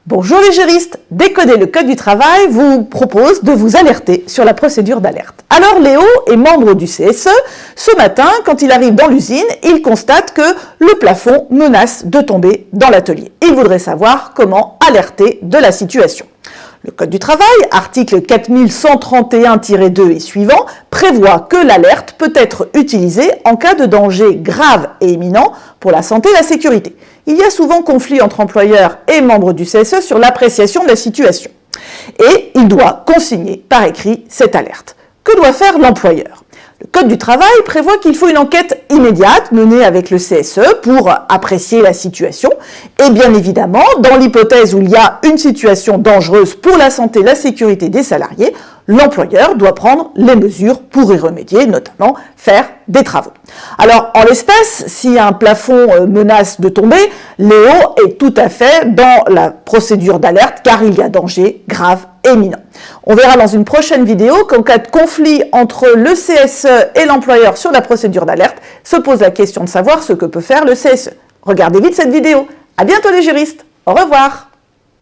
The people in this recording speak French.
Bonjour les juristes, Décoder le Code du travail vous propose de vous alerter sur la procédure d'alerte. Alors Léo est membre du CSE. Ce matin, quand il arrive dans l'usine, il constate que le plafond menace de tomber dans l'atelier. Il voudrait savoir comment alerter de la situation. Le Code du travail, article 4131-2 et suivant, prévoit que l'alerte peut être utilisée en cas de danger grave et imminent pour la santé et la sécurité. Il y a souvent conflit entre employeurs et membres du CSE sur l'appréciation de la situation. Et il doit consigner par écrit cette alerte. Que doit faire l'employeur ? Le Code du travail prévoit qu'il faut une enquête immédiate menée avec le CSE pour apprécier la situation. Et bien évidemment, dans l'hypothèse où il y a une situation dangereuse pour la santé et la sécurité des salariés, l'employeur doit prendre les mesures pour y remédier, notamment faire des travaux. Alors, en l'espèce, si un plafond menace de tomber, Léo est tout à fait dans la procédure d'alerte car il y a danger grave et imminent. On verra dans une prochaine vidéo qu'en cas de conflit entre le CSE et l'employeur sur la procédure d'alerte, se pose la question de savoir ce que peut faire le CSE. Regardez vite cette vidéo. À bientôt les juristes. Au revoir.